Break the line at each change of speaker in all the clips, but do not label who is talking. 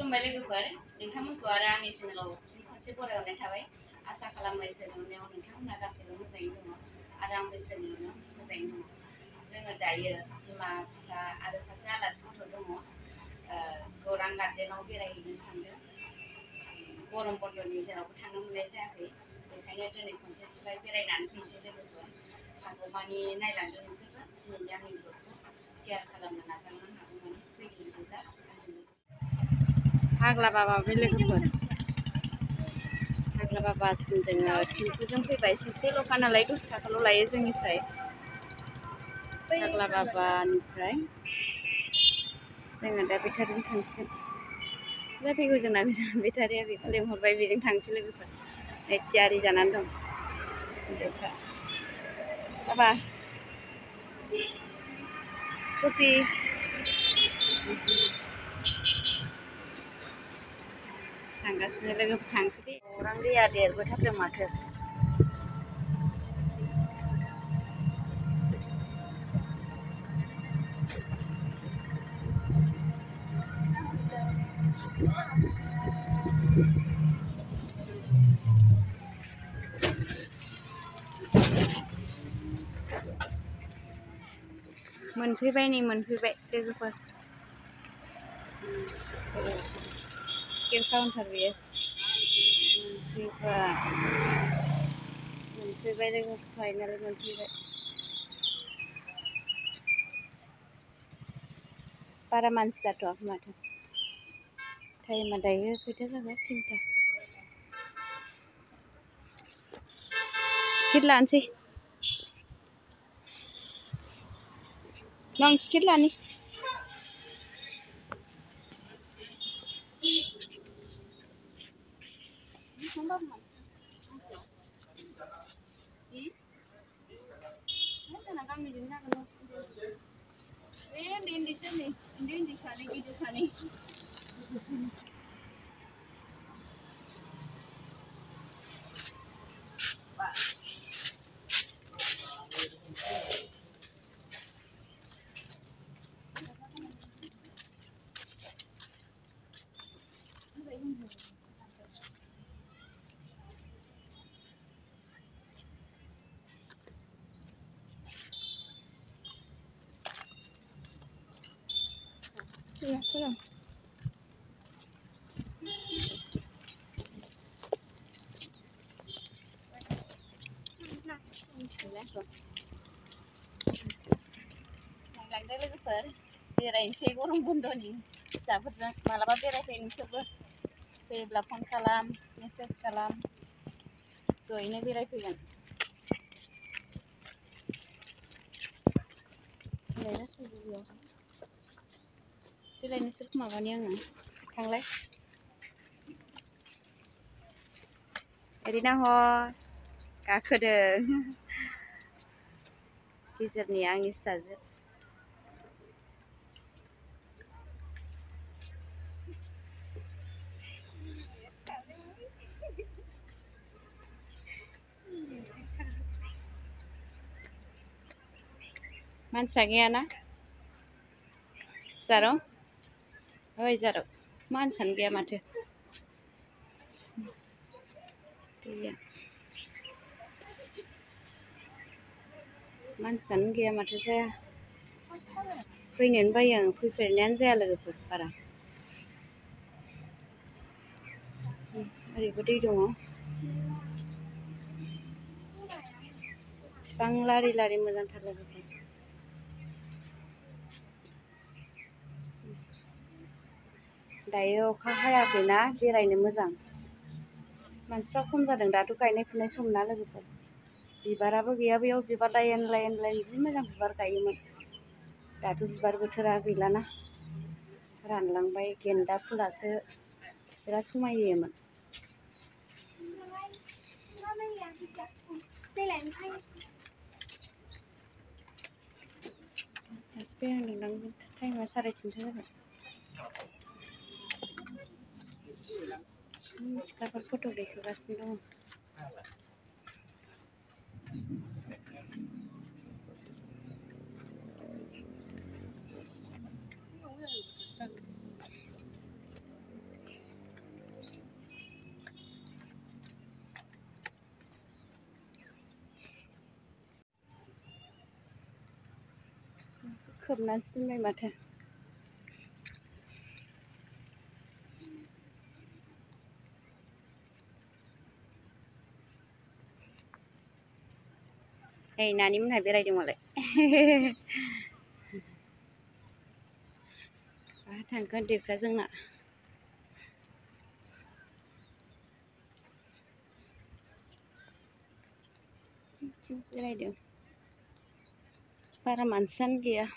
खुलुमबाय लोगोफोर नोंथांमोनखौ आरो आंनि चेनेलाव खनसे बरायहरनाय थाबाय आसा खालामो इसोरनि अननायाव नोंथांमोना गासैबो मोजाङैनो दङ आरो आंबो इसोरनि अननायाव मोजाङैनो दङ जोङो दायो बिमा फिसा आरो सासे आलासि गथ' दङ गौरां गार्डेनाव बेरायहैनो सानदों गरम बन्दनि जेरावबो थांनो मोननाय जायाखै बेखायनो दिनै खनसे सिलाय बेरायनानै फैनोसै लोगोफोर हागौमानि नायलांदों नोंसोरबो दिनैनि आंनि ब्लगखौ शेयार खालामनो नाजागोन हागौमानि फैदो बिदिब्ला फाग्ला बाबा बे लोगोफोर फाग्ला बाबासिम जोङो थिम्फुजों फैबाय सासेल'खा नालाय 10 थाखाल' लायो जोंनिफ्राय फाग्ला बाबानिफ्राय जोङो दा बेटारिजों थांसिगोन जाफैगौ जोंना बेटारिया बेखौ लेंहरबाय बेजों थांसै लोगोफोर थियारि जानानै दं उन्दैफ्रा बाबा खुसि थांगासिनो लोगोफोर थांसै दे गौरां दैया देरबोथारदों माथो मोनफैबाय नै मोनफैबाय लोगोफोर टिकेट काउन्टार बेयो मोनफैबाय लोगो फाइनाल मोनफैबाय बारा मानसि जाथ'वाखै माथो टाइमा दायो खैथा जाबाय 3टा टिकेट लानोसै नों टिकेट लानि जोंना गांनैजों जागोन बे उन्दैसो नै उन्दै सानै गिदिर सानै Serang. Langsung लोगोफोर बेरायनोसै गरम बन्दनि फिसाफोरजों मालाबा बेरायफै नोंसोरबो फैयोब्ला फन खालाम मेसेज खालाम जयैनो बेरायफैगोन देलाय नोंसोरखौ माबानि आङो थांलाय ओरैनो हर गाखोदों गेजेरनि आंनि फिसाजो मानसिया गैयाना जारौ ओइ जारौ मानसियानो गैया माथो गैया मानसियानो गैया माथो जाया फैनोनो बायो आं फैफेरनायानो जाया लोगोफोर बारा ओरैबो दै दङ बिफां लारि लारि मोजांथार लोगोफोर दायो अखा हायाखैना बेरायनो मोजां मानसिफ्रा खम जादों दाथ' गायनाय फुनाय सम ना लोगोफोर बिबाराबो गैया बेयाव बिबार लाइन लाइन लाइन जि मोजां बिबार गायोमोन दाथ' बिबार बोथोरा गैलाना रानलांबाय गेन्दा फुलासो बिराद समायहोयोमोन बेरायहांदोंदां टाइमा 3:30 जाबाय सिख्लाफोर फट' दैखांगासिनो दङ
खोबनानैसो दोनबाय माथो ओइ नानि मोनहा बेरायदों मालाय बहा थांगोन उन्दैफ्रा जोंना बेरायदों बारा मानसियानो गैया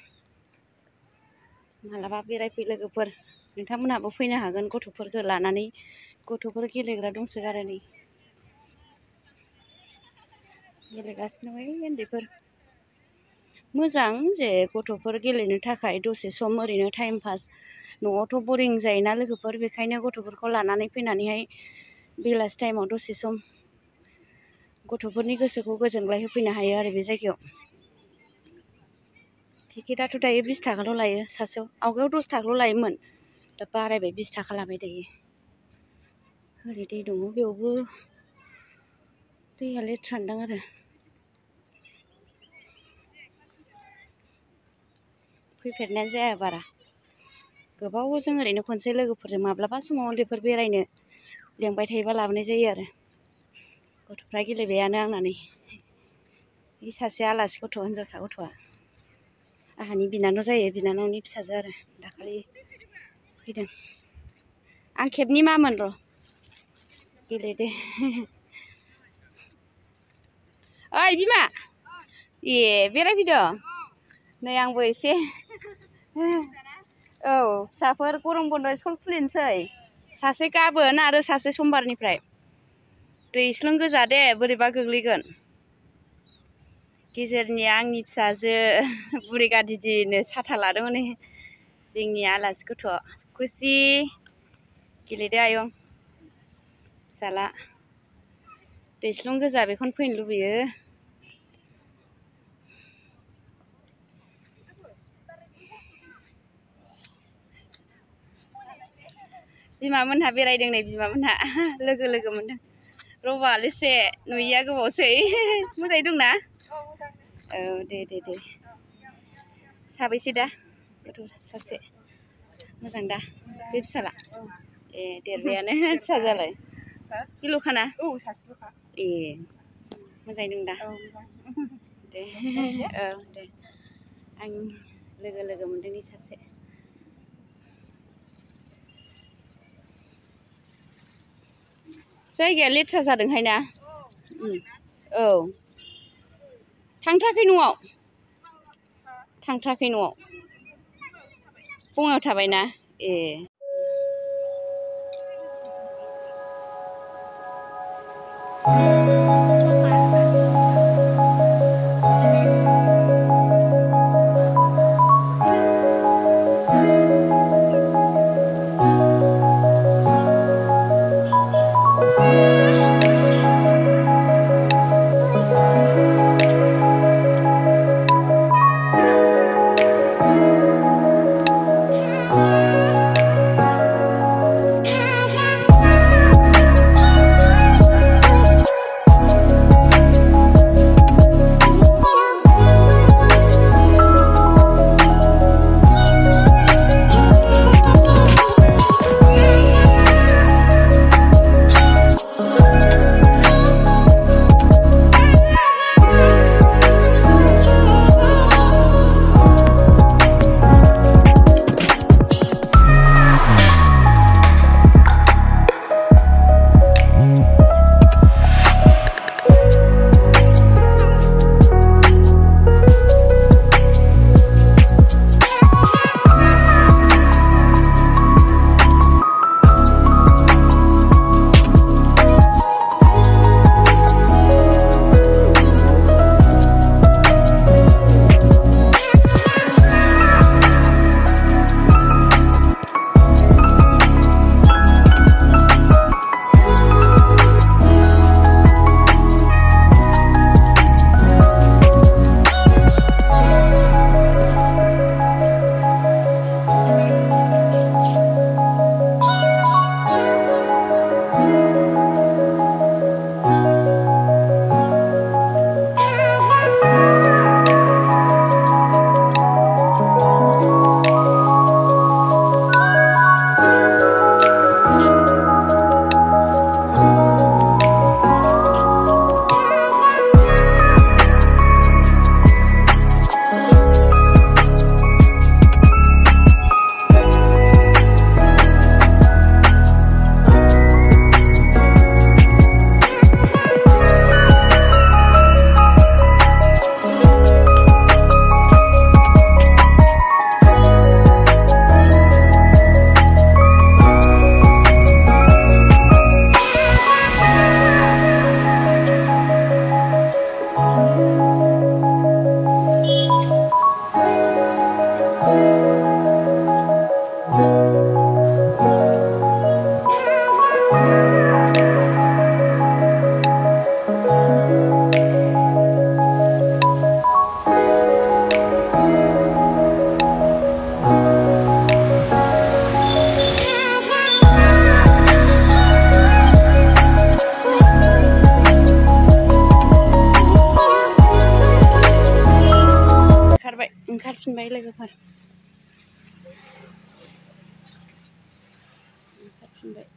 मालाबा बेरायफै लोगोफोर नोंथांमोनहाबो फैनो हागोन गथ'फोरखौ लानानै गथ'फोर गेलेग्रा दंसोगारो नै गेलेगासिनो ओइ उन्दैफोर मोजां जे गथ'फोर गेलेनो थाखाय दसे सम ओरैनो टाइम पास न'आवथ' बरिं जायोना लोगोफोर बेखायनो गथ'फोरखौ लानानै फैनानैहाय बेलासि टाइमाव दसे सम गथ'फोरनि गोसोखौ गोजोनग्लाय होफैनो हायो आरो बे जायगायाव टिकेटआथ' दायो 20 थाखाल' लायो सासेयाव आवगायाव 10 थाखाल' लायोमोन दा बारायबाय 20 थाखा लाबाय दायो ओरै दै दङ बेयावबो दैया लेथ्रादां आरो फैफेरनायानो जाया बारा गोबावजों ओरैनो खनसे लोगोफोरजों माब्लाबा समाव उन्दैफोर बेरायनो लेंबाय थायोबा लाबोनाय जायो आरो गथ'फ्रा गेलेबायानो आंना नै बे सासे आलासि गथ' हिनजावसा गथ'आ आंहानि बिनानाव जायो बिनानावनि फिसाजो आरो दाखालि फैदों आं खेबनि मामोन र' गेलेदो ओइ बिमा ए बेरायफैदों नै आंबो एसे औ फिसाफोर गरम बन्द स्कुल खुलिनोसै सासे गाबोन आरो सासे समबारनिफ्राय दैस्लुं गोजा दे बोरैबा गोग्लैगोन गेजेरनिया आंनि फिसाजो बुरिगा दिदिनो साथा लादोंमोन जोंनि आलासि गथ' खुसि गेलेदो आयं फिसाला दैस्लुं गोजा बेखौनो फैनो लुबैयो बिमामोनहा बेरायदों नै बिमामोनहा लोगो लोगो मोनदों रबाल एसे नुयिया गोबावसै मोजाङै दंना औ दे साबैसे दा गथ' सासे मोजां दा बे फिसाला ए देरबायानो फिसाजोआलाय बिल'खाना औ सासेल'खा ए मोजाङै दं दा दे औ दे आं लोगो मोनदों नै सासे जायगाया लेथ्रा जादोंहाय ना औ थांथाराखै न'आव बङाइयाव थाबायना ए लोगोफोर ओंखारफिनबाय